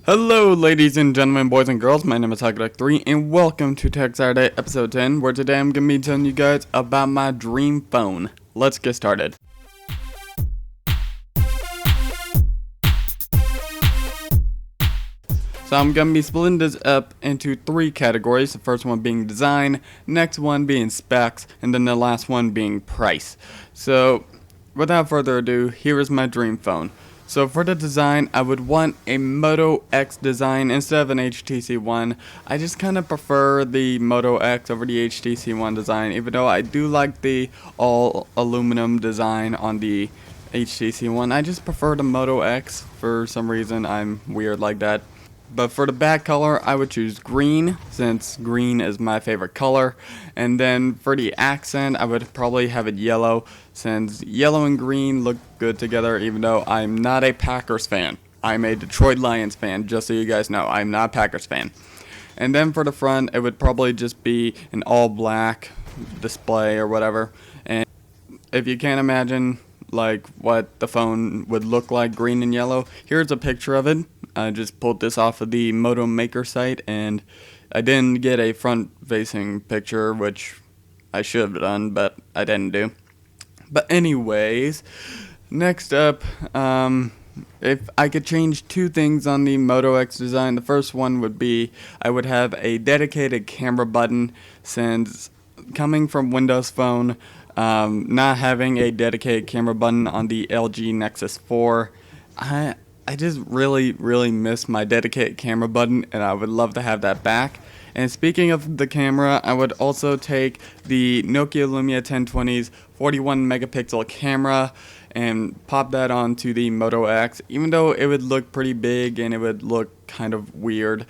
Hello, ladies and gentlemen, boys and girls. My name is Huckduck3, and welcome to Tech Saturday episode 10, where today I'm going to be telling you guys about my dream phone. Let's get started. So I'm going to be splitting this up into three categories. The first one being design, next one being specs, and then the last one being price. So without further ado, here is my dream phone. So for the design, I would want a Moto X design instead of an HTC One. I just kind of prefer the Moto X over the HTC One design, even though I do like the all aluminum design on the HTC One. I just prefer the Moto X for some reason. I'm weird like that. But for the back color, I would choose green, since green is my favorite color. And then for the accent, I would probably have it yellow, since yellow and green look good together, even though I'm not a Packers fan. I'm a Detroit Lions fan, just so you guys know. I'm not a Packers fan. And then for the front, it would probably just be an all-black display or whatever. And if you can't imagine like what the phone would look like green and yellow, here's a picture of it. I just pulled this off of the Moto Maker site, and I didn't get a front-facing picture, which I should have done, but I didn't do. But anyways, next up, if I could change two things on the Moto X design, the first one would be I would have a dedicated camera button, since coming from Windows Phone, not having a dedicated camera button on the LG Nexus 4, I just really miss my dedicated camera button, and I would love to have that back. And speaking of the camera, I would also take the Nokia Lumia 1020's 41 megapixel camera and pop that onto the Moto X. Even though it would look pretty big and it would look kind of weird,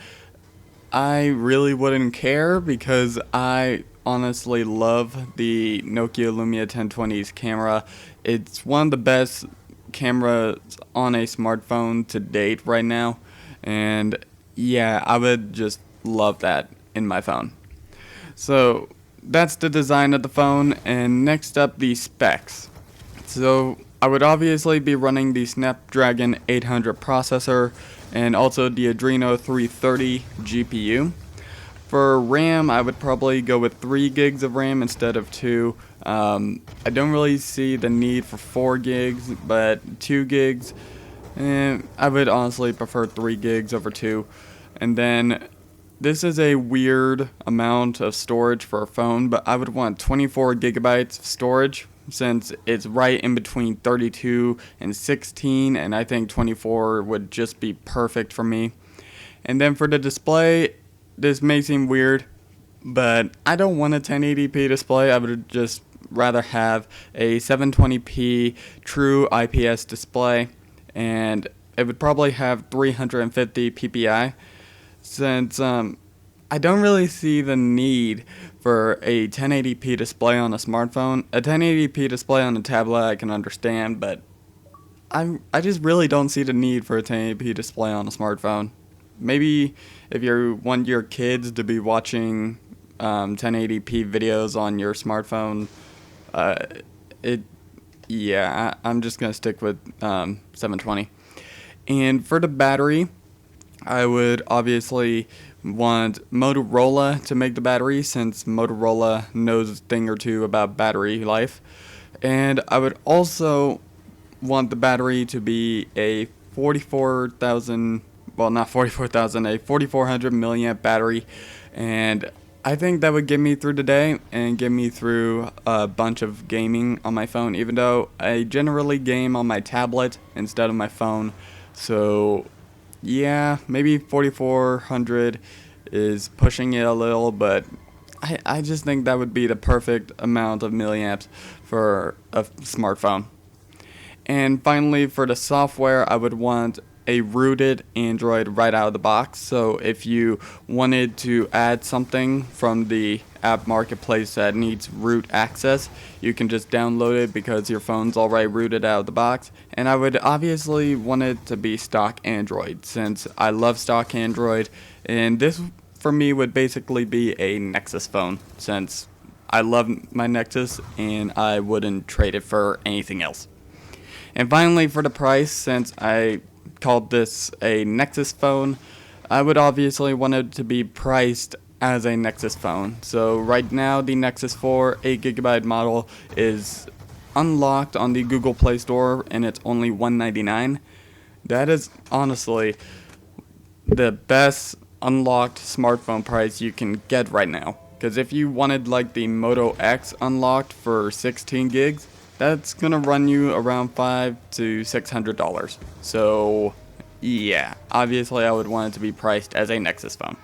I really wouldn't care, because I honestly love the Nokia Lumia 1020's camera. It's one of the best cameras on a smartphone to date right now, and yeah, I would just love that in my phone. So that's the design of the phone, and next up, the specs. So I would obviously be running the Snapdragon 800 processor and also the Adreno 330 GPU. For RAM, I would probably go with 3 gigs of RAM instead of 2. I don't really see the need for 4 gigs, but 2 gigs, I would honestly prefer 3 gigs over 2. And then this is a weird amount of storage for a phone, but I would want 24 gigabytes of storage, since it's right in between 32 and 16, and I think 24 would just be perfect for me. And then for the display, this may seem weird, but I don't want a 1080p display. I would just rather have a 720p true IPS display, and it would probably have 350 ppi, since I don't really see the need for a 1080p display on a smartphone. A 1080p display on a tablet I can understand, but I just really don't see the need for a 1080p display on a smartphone. Maybe if you want your kids to be watching 1080p videos on your smartphone, I'm just gonna stick with 720. And for the battery, I would obviously want Motorola to make the battery, since Motorola knows a thing or two about battery life. And I would also want the battery to be a 44,000, well, not 44,000, a 4400 milliamp battery, and I think that would get me through the day and get me through a bunch of gaming on my phone, even though I generally game on my tablet instead of my phone. So yeah, maybe 4400 is pushing it a little, but I just think that would be the perfect amount of milliamps for a smartphone. And finally, for the software, I would want a rooted Android right out of the box. So if you wanted to add something from the app marketplace that needs root access, you can just download it because your phone's already rooted out of the box. And I would obviously want it to be stock Android, since I love stock Android, and this for me would basically be a Nexus phone, since I love my Nexus and I wouldn't trade it for anything else. And finally, for the price, since I called this a Nexus phone, I would obviously want it to be priced as a Nexus phone. So right now the Nexus 4 8GB model is unlocked on the Google Play Store and it's only $199. That is honestly the best unlocked smartphone price you can get right now. Because if you wanted like the Moto X unlocked for 16 gigs, that's gonna run you around $500 to $600. So yeah, obviously I would want it to be priced as a Nexus phone.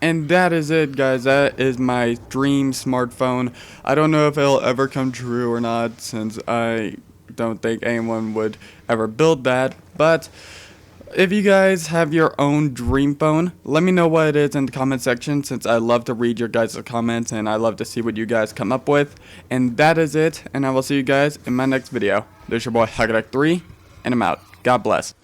And that is it, guys. That is my dream smartphone. I don't know if it'll ever come true or not, since I don't think anyone would ever build that. But if you guys have your own dream phone, let me know what it is in the comment section, since I love to read your guys' comments and I love to see what you guys come up with. And that is it, and I will see you guys in my next video. This is your boy Hagadak3, and I'm out. God bless.